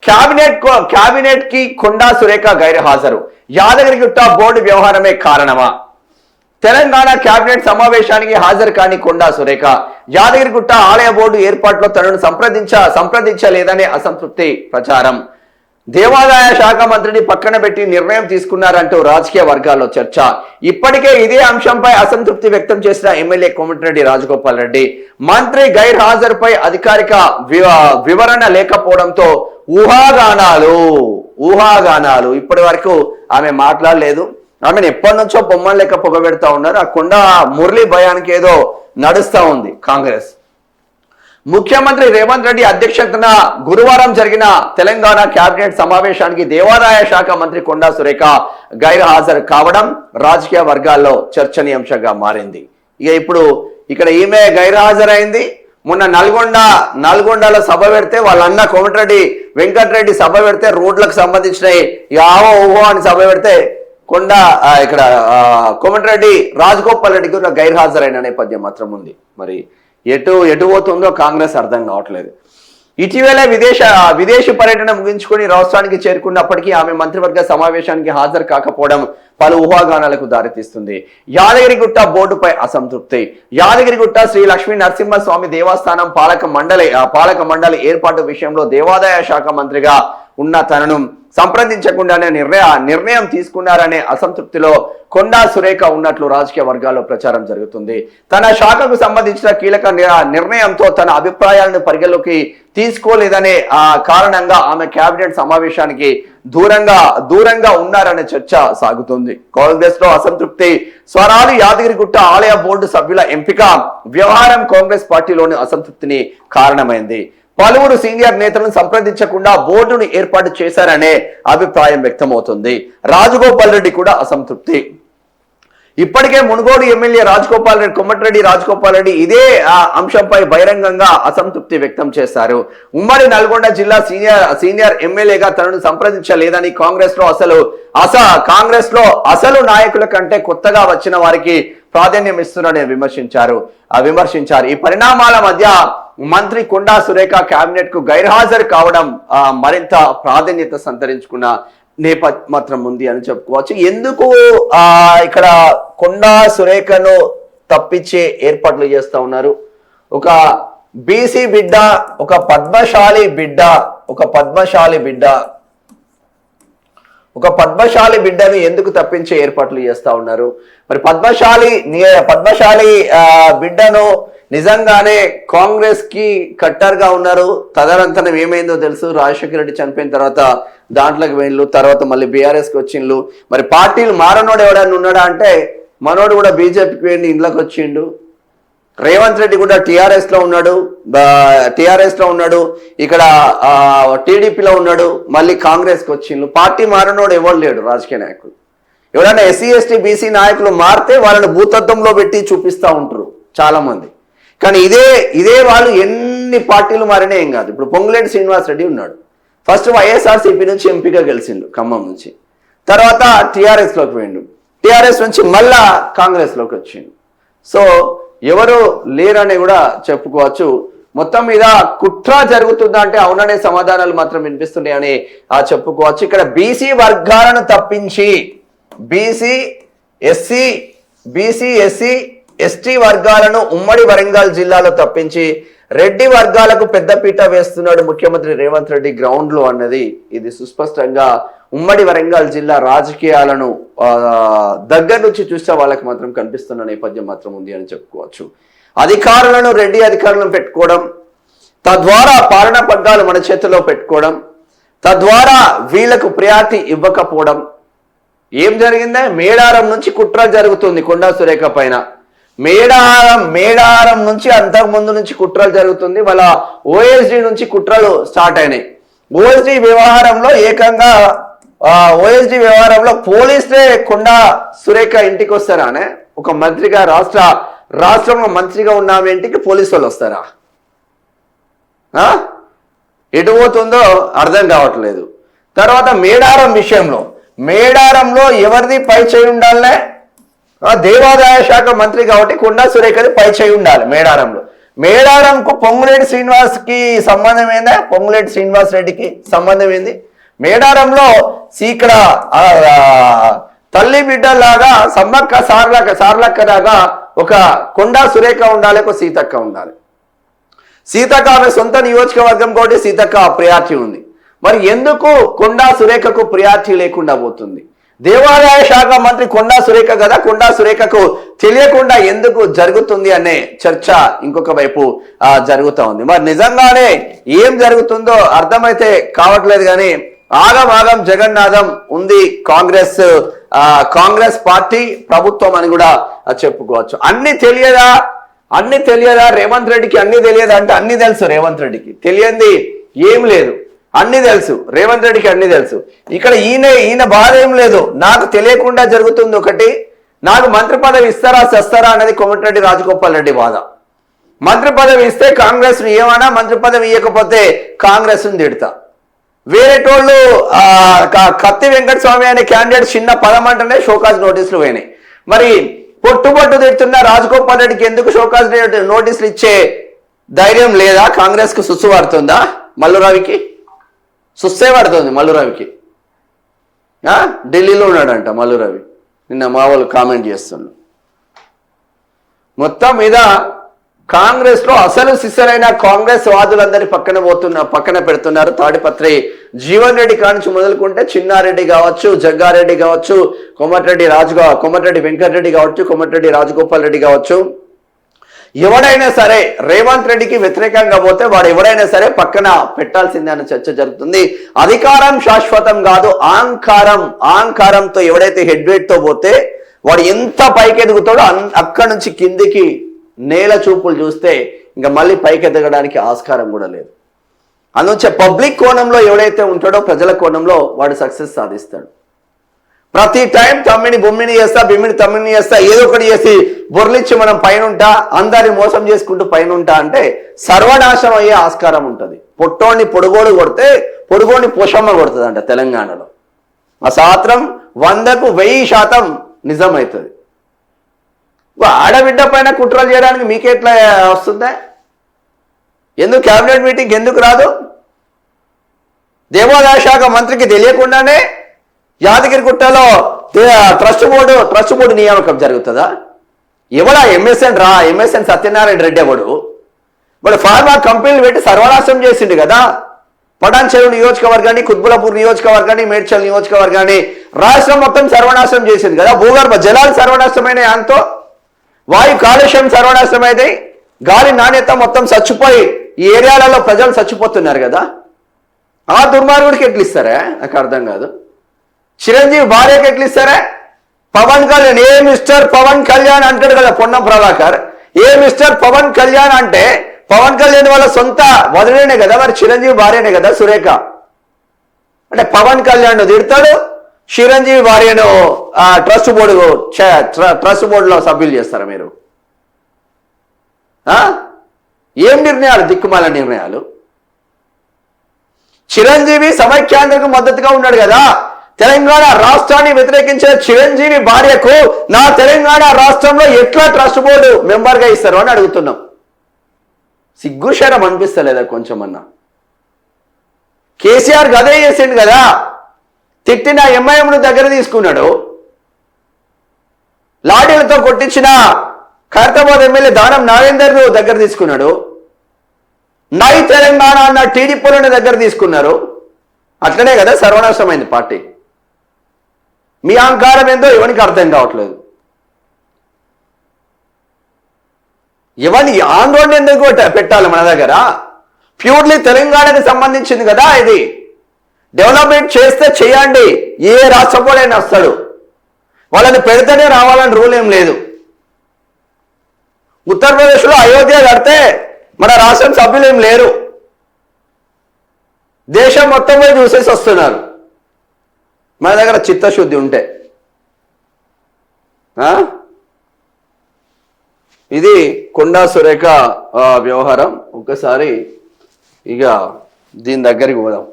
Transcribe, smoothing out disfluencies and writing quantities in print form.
Cabinet కి Konda Surekha గైర్హాజరు, Yadagirigutta board వ్యవహారమే కారణమా? Telangana cabinet సమావేశానికి హాజరు కాని కొండా సురేఖ, యాదగిరిగుట్ట ఆలయ బోర్డు ఏర్పాటులో తనను సంప్రదించలేదనే అసంతృప్తి ప్రచారం. దేవాదాయ శాఖ మంత్రిని పక్కన పెట్టి నిర్ణయం తీసుకున్నారంటూ రాజకీయ వర్గాల్లో చర్చ. ఇప్పటికే ఇదే అంశంపై అసంతృప్తి వ్యక్తం చేసిన ఎమ్మెల్యే కోమటిరెడ్డి రాజగోపాల్ రెడ్డి మంత్రి గైర్ హాజరుపై అధికారిక వివరణ లేకపోవడంతో ఊహాగానాలు ఇప్పటి వరకు ఆమె మాట్లాడలేదు. ఆమెను ఎప్పటి నుంచో బొమ్మలు లెక్క పొగబెడతా ఉన్నారు. ఆ కొండా మురళీ భయానికి ఏదో నడుస్తా ఉంది కాంగ్రెస్. ముఖ్యమంత్రి రేవంత్ రెడ్డి అధ్యక్షతన గురువారం జరిగిన తెలంగాణ కేబినెట్ సమావేశానికి దేవాదాయ శాఖ మంత్రి కొండా సురేఖ గైర్ హాజరు కావడం రాజకీయ వర్గాల్లో చర్చనీయాంశంగా మారింది. ఇక ఇప్పుడు ఇక్కడ ఈమె గైర్ హాజరైంది. మొన్న నల్గొండలో సభ పెడితే వాళ్ళ అన్న కోమటిరెడ్డి వెంకటరెడ్డి సభ పెడితే రోడ్లకు సంబంధించినవి యావో ఓహో అని సభ పెడితే ఇక్కడ కోమటిరెడ్డి రాజగోపాల్ రెడ్డి కూడా గైర్ హాజరైన నేపథ్యం మాత్రం ఉంది. మరి ఎటు పోతుందో కాంగ్రెస్ అర్థం కావట్లేదు. ఇటీవలే విదేశీ పర్యటన ముగించుకొని రాష్ట్రానికి చేరుకున్నప్పటికీ ఆమె మంత్రివర్గ సమావేశానికి హాజరు కాకపోవడం పలు ఊహాగానాలకు దారితీస్తుంది. యాదగిరిగుట్ట బోర్డుపై అసంతృప్తి. యాదగిరిగుట్ట శ్రీ లక్ష్మీ నరసింహస్వామి దేవస్థానం పాలక మండలి ఏర్పాటు విషయంలో దేవాదాయ శాఖ మంత్రిగా ఉన్న తనను సంప్రదించకుండానే నిర్ణయం తీసుకున్నారనే అసంతృప్తిలో కొండా సురేఖ ఉన్నట్లు రాజకీయ వర్గాల్లో ప్రచారం జరుగుతుంది. తన శాఖకు సంబంధించిన కీలక నిర్ణయంతో తన అభిప్రాయాలను పరిగణలోకి తీసుకోలేదనే కారణంగా ఆమె కేబినెట్ సమావేశానికి దూరంగా ఉన్నారనే చర్చ సాగుతుంది. కాంగ్రెస్ లో అసంతృప్తి స్వరాలు. యాదగిరిగుట్ట ఆలయ బోర్డు సభ్యుల ఎంపిక వ్యవహారం కాంగ్రెస్ పార్టీలోని అసంతృప్తిని కారణమైంది. పలువురు సీనియర్ నేతలను సంప్రదించకుండా బోర్డును ఏర్పాటు చేశారనే అభిప్రాయం వ్యక్తమవుతుంది. రాజగోపాల్ రెడ్డి కూడా అసంతృప్తి. ఇప్పటికే మునుగోడు ఎమ్మెల్యే కోమటిరెడ్డి రాజగోపాల్ రెడ్డి ఇదే అంశంపై బహిరంగంగా అసంతృప్తి వ్యక్తం చేశారు. ఉమ్మడి నల్గొండ జిల్లా సీనియర్ ఎమ్మెల్యేగా తనను సంప్రదించలేదని కాంగ్రెస్ లో అసలు నాయకుల కంటే కొత్తగా వచ్చిన వారికి ప్రాధాన్యం ఇస్తున్నారని విమర్శించారు. ఈ పరిణామాల మధ్య మంత్రి కొండా సురేఖ కేబినెట్ కు గైర్హాజరు కావడం మరింత ప్రాధాన్యత సంతరించుకున్న నేపథ్యం మాత్రం ఉంది అని చెప్పుకోవచ్చు. ఎందుకు ఇక్కడ కొండా సురేఖను తప్పించే ఏర్పాట్లు చేస్తా ఉన్నారు? ఒక బీసీ బిడ్డ, ఒక పద్మశాలి బిడ్డను ఎందుకు తప్పించే ఏర్పాట్లు చేస్తా ఉన్నారు? మరి పద్మశాలి బిడ్డను నిజంగానే కాంగ్రెస్ కి కట్టర్ గా ఉన్నారు. తదనంతరం ఏమైందో తెలుసు. రాజశేఖర రెడ్డి చనిపోయిన తర్వాత దాంట్లోకి వెళ్ళి తర్వాత మళ్ళీ బీఆర్ఎస్ కి వచ్చిండ్లు. మరి పార్టీలు మారనోడు ఎవడన్నా ఉన్నాడా అంటే మనోడు కూడా బీజేపీకి వెళ్ళి ఇంట్లోకి వచ్చిండు. రేవంత్ రెడ్డి కూడా టీఆర్ఎస్ లో ఉన్నాడు, ఇక్కడ టీడీపీలో ఉన్నాడు, మళ్ళీ కాంగ్రెస్ కి వచ్చిండ్లు. పార్టీ మారనోడు ఎవరు లేడు రాజకీయ నాయకులు. ఎవరైనా ఎస్సీ ఎస్టీ బీసీ నాయకులు మారితే వాళ్ళని భూతత్వంలో పెట్టి చూపిస్తూ ఉంటారు చాలా మంది. కానీ ఇదే వాళ్ళు ఎన్ని పార్టీలు మారినా ఏం కాదు. ఇప్పుడు పొంగులేటి శ్రీనివాస్ రెడ్డి ఉన్నాడు. ఫస్ట్ వైఎస్ఆర్సీపీ నుంచి ఎంపీగా గెలిచిండు ఖమ్మం నుంచి. తర్వాత టీఆర్ఎస్ లోకి పోయిండు. టీఆర్ఎస్ నుంచి మళ్ళా కాంగ్రెస్ లోకి వచ్చిండు. సో ఎవరు లేరని కూడా చెప్పుకోవచ్చు. మొత్తం మీద కుట్ర జరుగుతుందా అంటే అవుననే సమాధానాలు మాత్రం వినిపిస్తున్నాయని చెప్పుకోవచ్చు. ఇక్కడ బీసీ వర్గాలను తప్పించి బీసీ ఎస్సీ ఎస్టీ వర్గాలను ఉమ్మడి వరంగల్ జిల్లాలో తప్పించి రెడ్డి వర్గాలకు పెద్దపీట వేస్తున్నాడు ముఖ్యమంత్రి రేవంత్ రెడ్డి గ్రౌండ్ లో అన్నది ఇది సుస్పష్టంగా ఉమ్మడి వరంగల్ జిల్లా రాజకీయాలను దగ్గర నుంచి చూస్తే వాళ్ళకి మాత్రం కనిపిస్తున్న నేపథ్యం మాత్రం ఉంది అని చెప్పుకోవచ్చు. రెడ్డి అధికారులను పెట్టుకోవడం, తద్వారా పాలనా పగ్గాలు మన చేతిలో పెట్టుకోవడం, తద్వారా వీళ్లకు ప్రియారిటీ ఇవ్వకపోవడం. ఏం జరిగిందే? మేడారం నుంచి కుట్ర జరుగుతుంది కొండా సురేఖ పైన. మేడారం నుంచి అంతకుముందు నుంచి కుట్రలు జరుగుతుంది. వాళ్ళ ఓఎస్డి నుంచి కుట్రలు స్టార్ట్ అయినాయి. ఓఎస్డి వ్యవహారంలో పోలీసులే కొండా సురేఖ ఇంటికి వస్తారానే? ఒక మంత్రిగా రాష్ట్రంలో మంత్రిగా ఉన్న ఇంటికి పోలీసు వాళ్ళు వస్తారా? ఎటు పోతుందో అర్థం కావట్లేదు. తర్వాత మేడారంలో ఎవరిది పై చేయి ఉండాలనే? దేవాదాయ శాఖ మంత్రి కాబట్టి కొండా సురేఖది పై చేయి ఉండాలి. మేడారంకు పొంగులేటి శ్రీనివాస్కి సంబంధం ఏందా? పొంగులేటి శ్రీనివాస్ రెడ్డికి సంబంధం ఏంది? మేడారంలో ఇక్కడ తల్లి బిడ్డలాగా సమ్మక్క సార్లక్క లాగా ఒక కొండా సురేఖ ఉండాలి, ఒక సీతక్క ఉండాలి. సీతక్క ఆమె సొంత నియోజకవర్గం కాబట్టి సీతక్క ప్రియారిటీ ఉంది. మరి ఎందుకు కొండా సురేఖకు ప్రియారిటీ లేకుండా పోతుంది? దేవాదాయ శాఖ మంత్రి కొండా సురేఖ కదా, కొండా సురేఖకు తెలియకుండా ఎందుకు జరుగుతుంది అనే చర్చ ఇంకొక వైపు జరుగుతూ ఉంది. మరి నిజంగానే ఏం జరుగుతుందో అర్థమైతే కావట్లేదు కానీ ఆగం జగన్నాథం ఉంది కాంగ్రెస్ పార్టీ ప్రభుత్వం అని కూడా చెప్పుకోవచ్చు. అన్ని తెలియదా రేవంత్ రెడ్డికి? అన్ని తెలియదా అంటే అన్ని తెలుసు రేవంత్ రెడ్డికి, తెలియంది ఏం లేదు, అన్ని తెలుసు రేవంత్ రెడ్డికి, అన్ని తెలుసు. ఇక్కడ ఈయన బాధ ఏం లేదు, నాకు తెలియకుండా జరుగుతుంది ఒకటి, నాకు మంత్రి పదవి ఇస్తారా చేస్తారా అనేది కోమటిరెడ్డి రాజగోపాల్ రెడ్డి బాధ. మంత్రి పదవి ఇస్తే కాంగ్రెస్ ను ఏమన్నా, మంత్రి పదవి ఇవ్వకపోతే కాంగ్రెస్ ను తిడతా. వేరేటోళ్ళు కత్తి వెంకటస్వామి అనే క్యాండిడేట్ చిన్న పదం అంటేనే షోకాజ్ నోటీసులు పోయినాయి. మరి పొట్టు తిడుతున్న రాజగోపాల్ రెడ్డికి ఎందుకు షోకాజ్ నోటీసులు ఇచ్చే ధైర్యం లేదా? కాంగ్రెస్ కు సుస్సు పడుతుందా? మల్లురావికి సుస్సే పడుతుంది. మల్లురావికి ఢిల్లీలో ఉన్నాడంట మల్లురావి, నిన్న మా వాళ్ళు కామెంట్ చేస్తున్నారు. మొత్తం మీద కాంగ్రెస్ లో అసలు సిస్సరైన కాంగ్రెస్ వాదులందరి పక్కన పెడుతున్నారు. తాడిపత్రి జీవన్ రెడ్డి కానించి మొదలుకుంటే చిన్నారెడ్డి కావచ్చు, జగ్గారెడ్డి కావచ్చు, కోమటిరెడ్డి వెంకటరెడ్డి కావచ్చు, కోమటిరెడ్డి రాజగోపాల్ రెడ్డి కావచ్చు, ఎవడైనా సరే రేవంత్ రెడ్డికి వ్యతిరేకంగా పోతే వాడు ఎవడైనా సరే పక్కన పెట్టాల్సిందే అన్న చర్చ జరుగుతుంది. అధికారం శాశ్వతం కాదు, అహంకారంతో ఎవడైతే హెడ్ వెయిట్ తో పోతే వాడు ఎంత పైకి ఎదుగుతాడో అక్కడి నుంచి కిందికి నేల చూపులు చూస్తే ఇంకా మళ్ళీ పైకి ఎదగడానికి ఆస్కారం కూడా లేదు. అందుచే పబ్లిక్ కోణంలో ఎవడైతే ఉంటాడో ప్రజల కోణంలో వాడు సక్సెస్ సాధిస్తాడు. ప్రతి టైం తమ్మిని బొమ్మిని చేస్తా, బిమ్మిని తమ్మిని చేస్తా, ఏదో ఒకటి చేసి బొర్లిచ్చి మనం పైనుంటా, అందరిని మోసం చేసుకుంటూ పైనుంటా అంటే సర్వనాశనం అయ్యే ఆస్కారం ఉంటుంది. పొట్టోడిని పొడుగోడు కొడితే పొడుగోడిని పోషమ్మ కొడుతుంది అంట తెలంగాణలో. ఆ శాస్త్రం 100కు 1000% నిజమవుతుంది. ఆడబిడ్డ పైన కుట్రలు చేయడానికి మీకెట్లా వస్తుందా? ఎందుకు క్యాబినెట్ మీటింగ్ ఎందుకు రాదు? దేవాదాయ శాఖ మంత్రికి తెలియకుండానే యాదగిరిగుట్టలో ట్రస్ట్ బోర్డు నియామకం జరుగుతుందా? ఎవడా ఎంఎస్ఎన్ సత్యనారాయణ రెడ్డి వాడు ఫార్మా కంపెనీలు పెట్టి సర్వనాశనం చేసిండు కదా. పటాన్ చెరువు నియోజకవర్గాన్ని, కుత్బులాపూర్ నియోజకవర్గాన్ని, మేడ్చల్ నియోజకవర్గాన్ని రాష్ట్రం మొత్తం సర్వనాశనం చేసింది కదా. భూగర్భ జలాలు సర్వనాశనమైన అంతో, వాయు కాలుష్యం సర్వనాశనమైంది, గాలి నాణ్యత మొత్తం చచ్చిపోయి ఈ ఏరియాలలో ప్రజలు చచ్చిపోతున్నారు కదా. ఆ దుర్మార్గుడికి ఎట్లు ఇస్తారా? నాకు అర్థం కాదు. చిరంజీవి భార్యకి ఎట్లు ఇస్తారా? పవన్ కళ్యాణ్ ఏ మిస్టర్ పవన్ కళ్యాణ్ అంటాడు కదా పొన్నం ప్రభాకర్. ఏ మిస్టర్ పవన్ కళ్యాణ్ అంటే పవన్ కళ్యాణ్ వాళ్ళ సొంత వదిలేనే కదా, మరి చిరంజీవి భార్యనే కదా సురేఖ. అంటే పవన్ కళ్యాణ్ తిడతాడు, చిరంజీవి భార్యను ట్రస్ట్ బోర్డులో సభ్యులు చేస్తారా మీరు? ఏం నిర్ణయాలు, దిక్కుమాల నిర్ణయాలు. చిరంజీవి సమైక్యాంధ్రకు మద్దతుగా ఉన్నాడు కదా. తెలంగాణ రాష్ట్రాన్ని వ్యతిరేకించిన చిరంజీవి భార్యకు నా తెలంగాణ రాష్ట్రంలో ఎట్లా ట్రస్ట్ బోర్డు మెంబర్గా ఇస్తారు అని అడుగుతున్నాం. సిగ్గుశరం అనిపిస్తలేదా కొంచెమన్నా? కేసీఆర్ గదే చేసిండు కదా. తిట్టిన ఎంఐఎంను దగ్గర తీసుకున్నాడు, లాఠీలతో కొట్టించిన ఖైరతాబాద్ ఎమ్మెల్యే దానం నాగేందర్ను దగ్గర తీసుకున్నాడు, నై తెలంగాణ అన్న టీడీపీలను దగ్గర తీసుకున్నారు. అట్లనే కదా సర్వనాశనమైంది పార్టీ. మీ అహంకారం ఏందో ఎవరికి అర్థం కావట్లేదు. ఎవరిని ఆందోళన ఎందుకు పెట్టాలి మన దగ్గర? ప్యూర్లీ తెలంగాణకి సంబంధించింది కదా ఇది. డెవలప్మెంట్ చేస్తే చేయండి, ఏ రాష్ట్రంలోనైనా వస్తాడు. వాళ్ళని పెడితేనే రావాలని రూల్ ఏం లేదు. ఉత్తరప్రదేశ్లో అయోధ్య కడితే మన రాష్ట్రం సభ్యులు ఏం లేరు, దేశం మొత్తం పోయి చూసేసి వస్తున్నారు. మన దగ్గర చిత్తశుద్ధి ఉంటే. ఇది కొండా సురేఖ వ్యవహారం. ఒకసారి ఇక దీని దగ్గరికి పోదాం.